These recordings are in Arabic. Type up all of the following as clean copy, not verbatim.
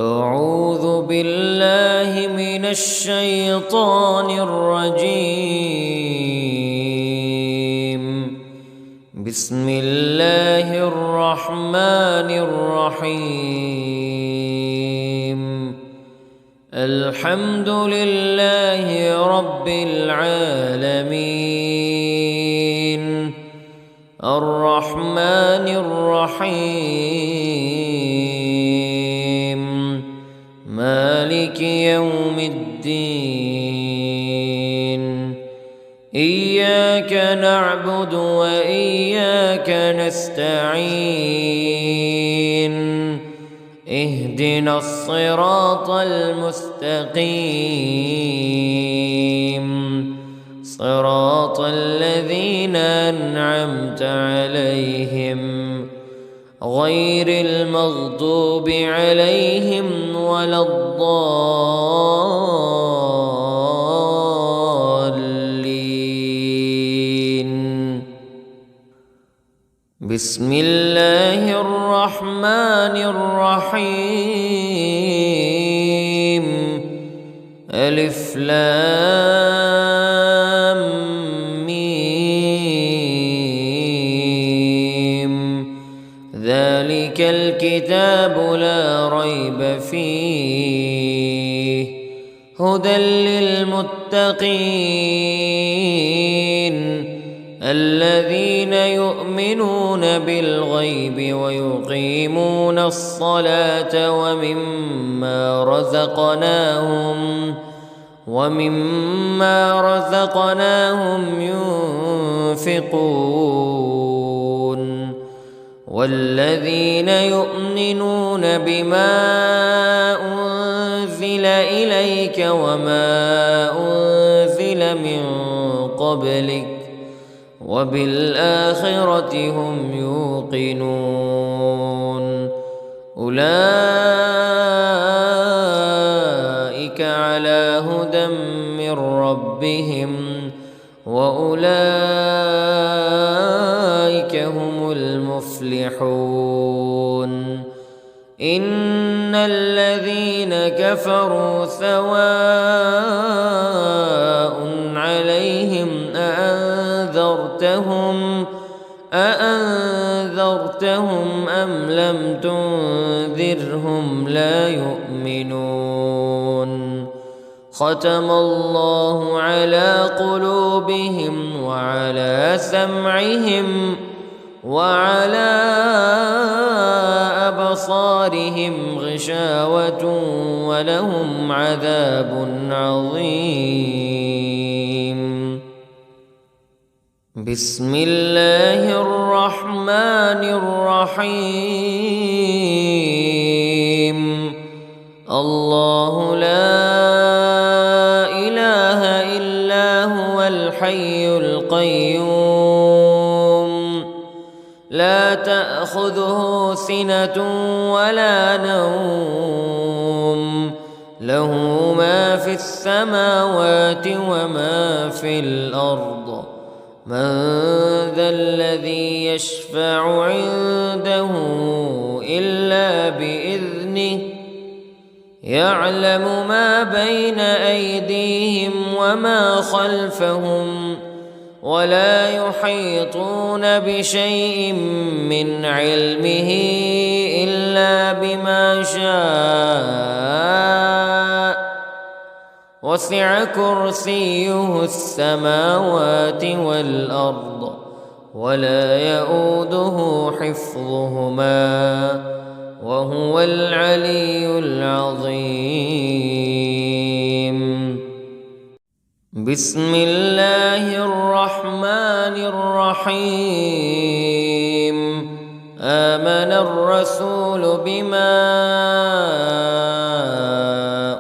أعوذ بالله من الشيطان الرجيم. بسم الله الرحمن الرحيم. الحمد لله رب العالمين الرحمن الرحيم مالك يوم الدين. إياك نعبد وإياك نستعين. اهدنا الصراط المستقيم صراط الذين أنعمت عليهم غير المغضوب عليهم ولا الضالين. بسم الله الرحمن الرحيم. ألف لام ميم. ذلك الكتاب لا ريب فيه هدى للمتقين الذين يؤمنون بالغيب ويقيمون الصلاة ومما رزقناهم ينفقون. والذين يؤمنون بما أنزل إليك وما أنزل من قبلك وبالآخرة هم يوقنون. أولئك على هدى من ربهم وأولئك هم المفلحون. إن الذين كفروا سواء عليهم أأنذرتهم أم لم تنذرهم لا يؤمنون. ختم الله على قلوبهم وعلى سمعهم وعلى أبصارهم غشاوة ولهم عذاب عظيم. بسم الله الرحمن الرحيم. الله لا إله إلا هو الحي القيوم لا تأخذه سنة ولا نوم له ما في السماوات وما في الأرض. من ذا الذي يشفع عنده إلا بإذنه يعلم ما بين أيديهم وما خلفهم ولا يحيطون بشيء من علمه إلا بما شاء. وسع كرسيه السماوات والأرض ولا يؤوده حفظهما وهو العلي العظيم. بسم الله الرحمن الرحيم. آمن الرسول بما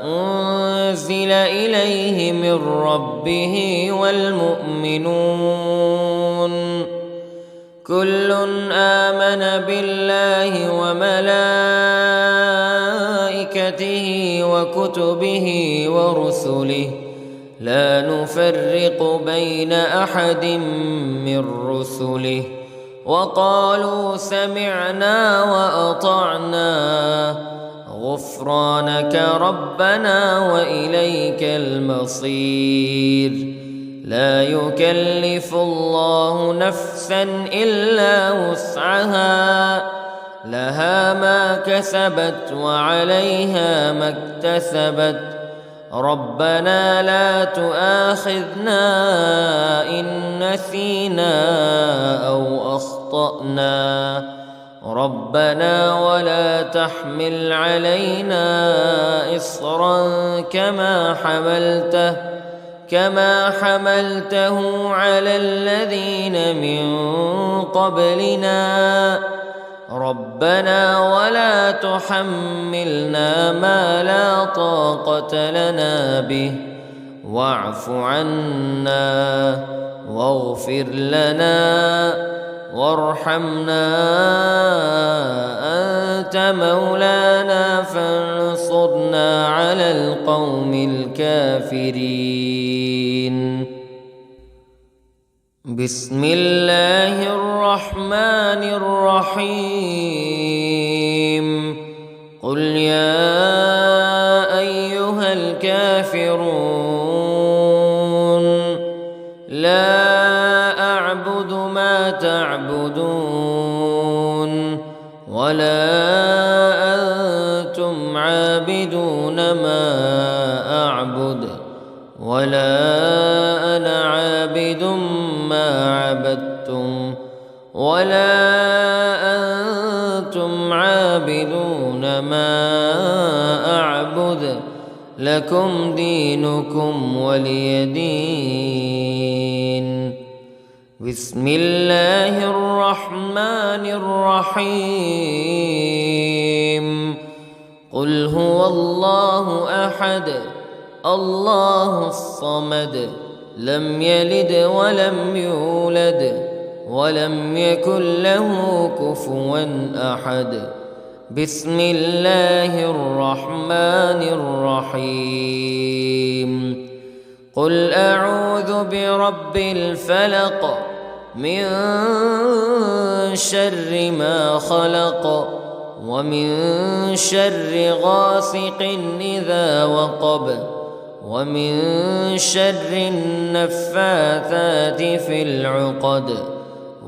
أنزل إليه من ربه والمؤمنون كل آمن بالله وملائكته وكتبه ورسله لا نفرق بين أحد من رسله وقالوا سمعنا وأطعنا غفرانك ربنا وإليك المصير. لا يكلف الله نفسا إلا وسعها، لها ما كسبت وعليها ما اكتسبت. ربنا لا تؤاخذنا إن نسينا أو أخطأنا. ربنا ولا تحمل علينا إصرا كما حملته على الذين من قبلنا. ربنا ولا تحملنا ما لا طاقة لنا به، واعف عنا واغفر لنا وارحمنا، أنت مولانا فانصرنا على القوم الكافرين. بسم الله الرحمن الرحيم. قل يا أيها الكافرون لا أعبد ما تعبدون ولا أنتم عابدون ما أعبد ولا أنا عابد ما عبدتم ولا أنتم عابدون ما أعبد، لكم دينكم ولي دين. بسم الله الرحمن الرحيم. قل هو الله أحد الله الصمد، لم يلد ولم يولد ولم يكن له كفوا أحد. بسم الله الرحمن الرحيم. قل أعوذ برب الفلق من شر ما خلق ومن شر غاسق إذا وقب ومن شر النفاثات في العقد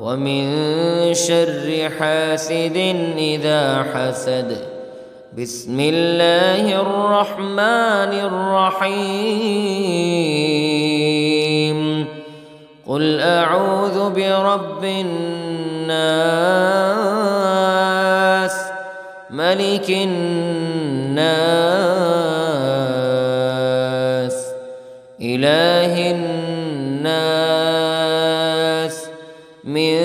ومن شر حاسد إذا حسد. بسم الله الرحمن الرحيم. قل أعوذ برب الناس ملك الناس إله الناس من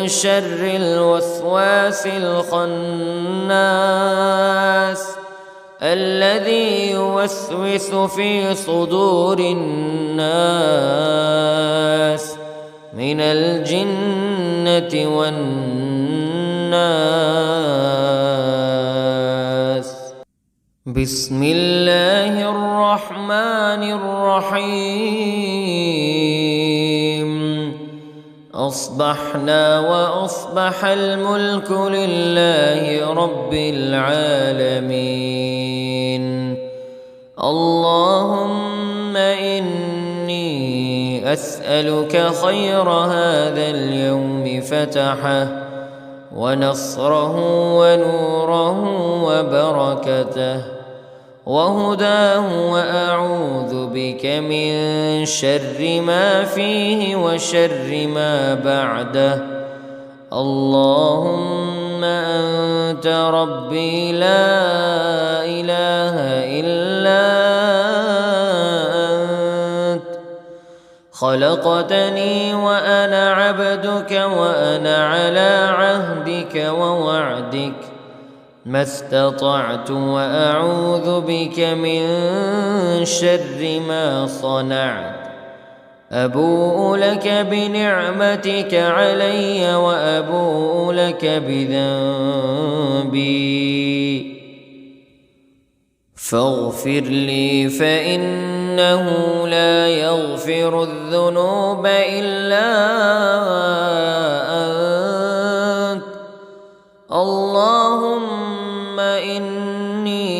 شر الوسواس الخناس الذي يوسوس في صدور الناس من الجنة والناس. بسم الله الرحمن الرحيم. أصبحنا وأصبح الملك لله رب العالمين. اللهم إني أسألك خير هذا اليوم فتحه ونصره ونوره وبركته وهداه، وأعوذ بك من شر ما فيه وشر ما بعده. اللهم أنت ربي لا إله إلا أنت، خلقتني وأنا عبدك وأنا على عهدك ووعدك ما استطعت، وأعوذ بك من شر ما صنعت. أبوء لك بنعمتك علي وأبوء لك بذنبي فاغفر لي، فإنه لا يغفر الذنوب إلا أنت. اللهم إني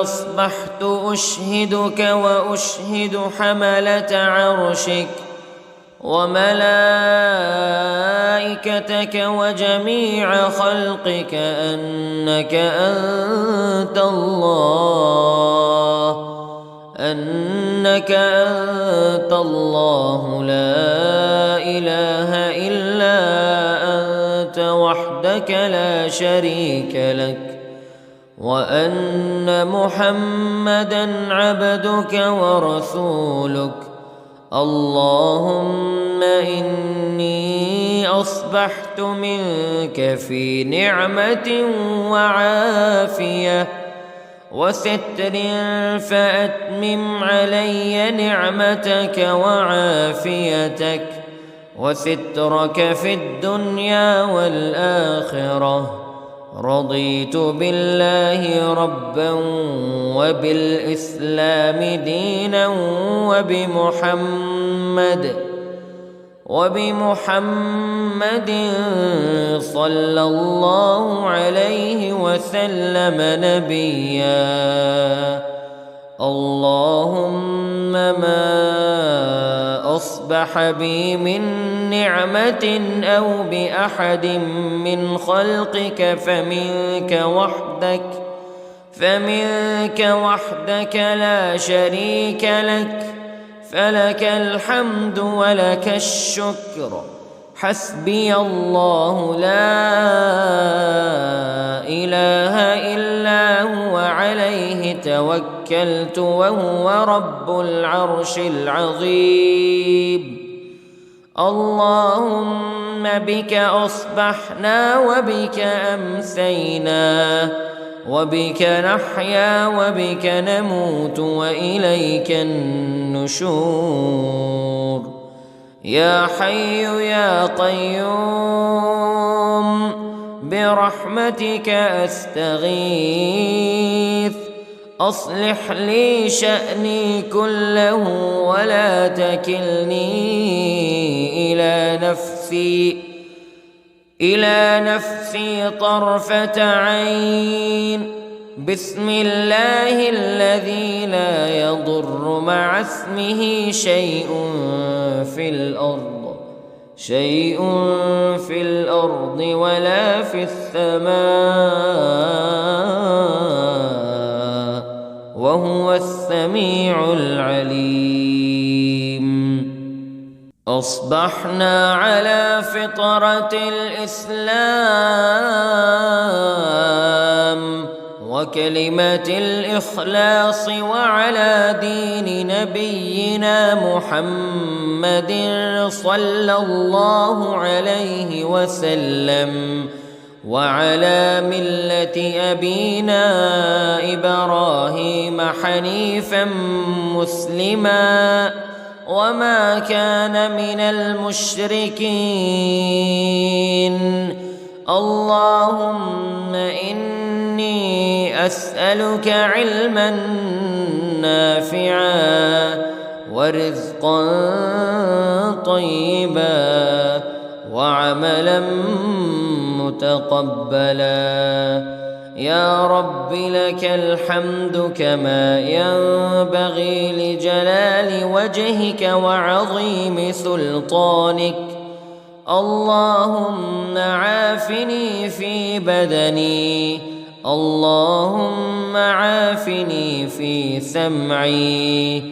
أصبحت أشهدك وأشهد حملة عرشك وملائكتك وجميع خلقك أنك أنت الله لا إله إلا أنت وحدك لا شريك لك، وأن محمدًا عبدك ورسولك. اللهم إني أصبحت منك في نعمة وعافية وستر، فأتمم علي نعمتك وعافيتك وسترك في الدنيا والآخرة. رضيت بالله ربا وبالإسلام دينا وبمحمد صلى الله عليه وسلم نبيا. اللهم ما أصبح بي من نعمة أو بأحد من خلقك فمنك وحدك لا شريك لك، فلك الحمد ولك الشكر. حسبي الله لا إله إلا هو عليه توكلت وهو رب العرش العظيم. اللهم بك أصبحنا وبك أمسينا وبك نحيا وبك نموت وإليك النشور. يا حي يا قيوم برحمتك أستغيث، أصلح لي شأني كله ولا تكلني إلى نفسي طرفة عين. بسم الله الذي لا يضر مع اسمه شيء في الأرض ولا في السماء، وهو السميع العليم. أصبحنا على فطرة الإسلام وكلمة الإخلاص وعلى دين نبينا محمد صلى الله عليه وسلم، وعلى ملة أبينا إبراهيم حنيفا مسلما وما كان من المشركين. اللهم إني أسألك علما نافعا ورزقا طيبا وعملا متقبلا. يا رب لك الحمد كما ينبغي لجلال وجهك وعظيم سلطانك. اللهم عافني في بدني، اللهم عافني في سمعي،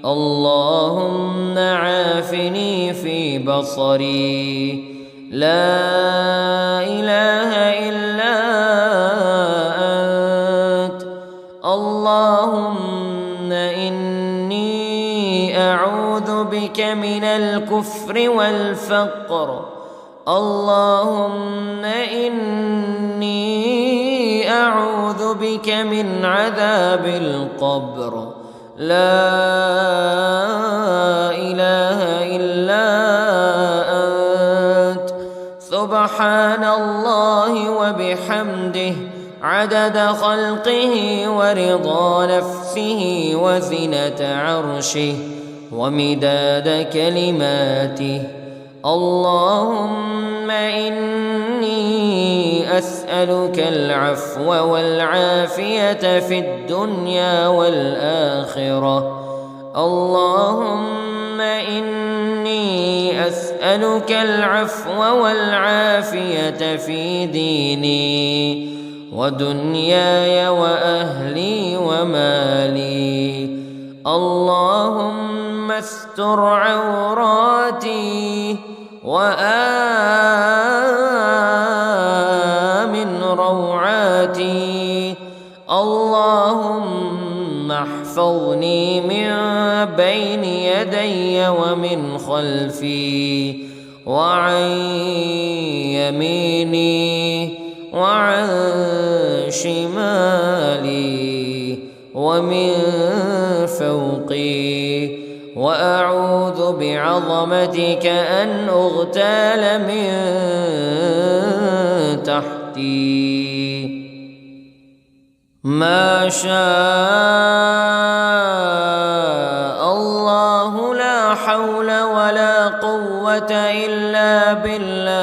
اللهم عافني في بصري. لا إله إلا أنت. اللهم إني أعوذ بك من الكفر والفقر. اللهم إني أعوذ بك من عذاب القبر. لا إله إلا أنت. سبحان الله وبحمده عدد خلقه ورضا نفسه وزنة عرشه ومداد كلماته. اللهم إني أسألك العفو والعافية في الدنيا والآخرة. اللهم إني أسألك العفو والعافية في ديني ودنياي وأهلي ومالي. اللهم استر عوراتي وآمن روعاتي. اللهم احفظني من بين يدي ومن خلفي وعن يميني وعن شمالي ومن فوقي، وأعوذ بعظمتك أن أغتال من تحتي. ما شاء الله لا حول ولا قوة إلا بالله.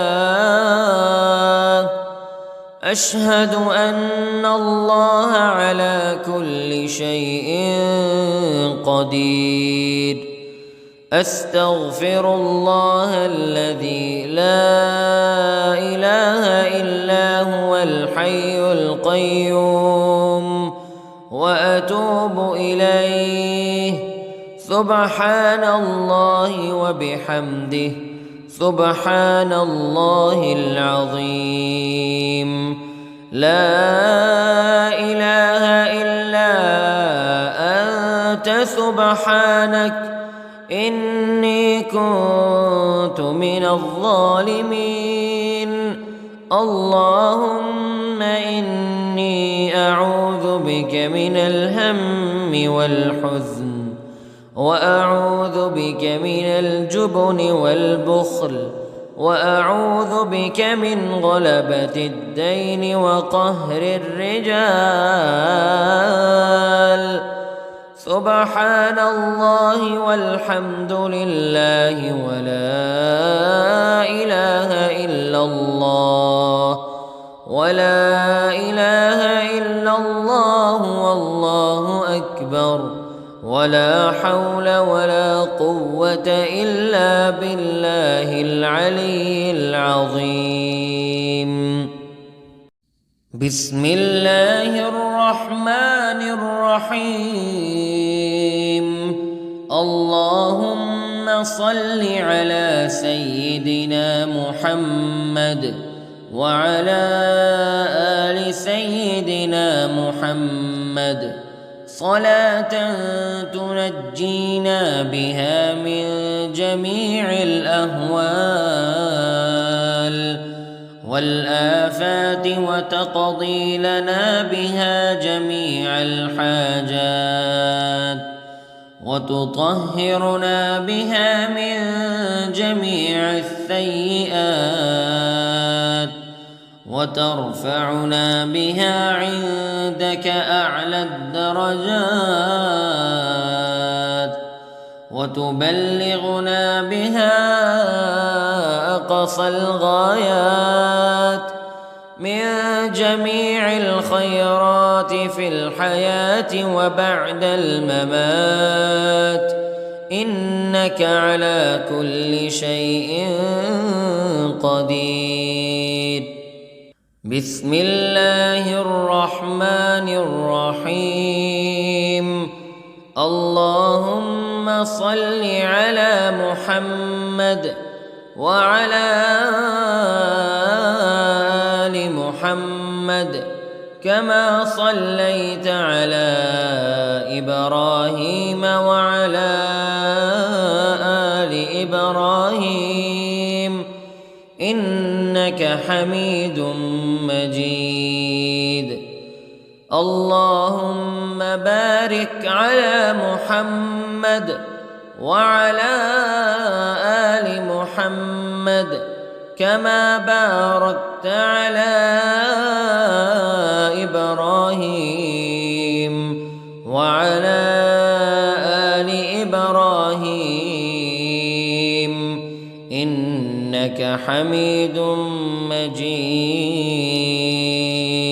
أشهد أن الله على كل شيء قدير. أستغفر الله الذي لا إله إلا هو الحي القيوم وأتوب إليه. سبحان الله وبحمده، سبحان الله العظيم. لا إله إلا أنت سبحانك إني كنت من الظالمين. اللهم إني أعوذ بك من الهم والحزن، وأعوذ بك من الجبن والبخل، وأعوذ بك من غلبة الدين وقهر الرجال. سبحان الله والحمد لله ولا إله إلا الله، ولا إله إلا الله والله أكبر، ولا حول ولا قوة إلا بالله العلي العظيم. بسم الله الرحمن الرحيم. اللهم صل على سيدنا محمد وعلى آل سيدنا محمد صلاة تنجينا بها من جميع الأهوال والآفات وتقضي لنا بها جميع الحاجات وتطهرنا بها من جميع السيئات وترفعنا بها عندك أعلى الدرجات وتبلغنا بها أقصى الغايات من جميع الخيرات في الحياة وبعد الممات، إنك على كل شيء قدير. بسم الله الرحمن الرحيم. اللهم صل على محمد وعلى آل محمد كما صليت على إبراهيم وعلى آل إبراهيم إنك حميد مجيد. اللهم بارك على محمد وعلى آل محمد كما باركت على إبراهيم وعلى آل إبراهيم إنك حميد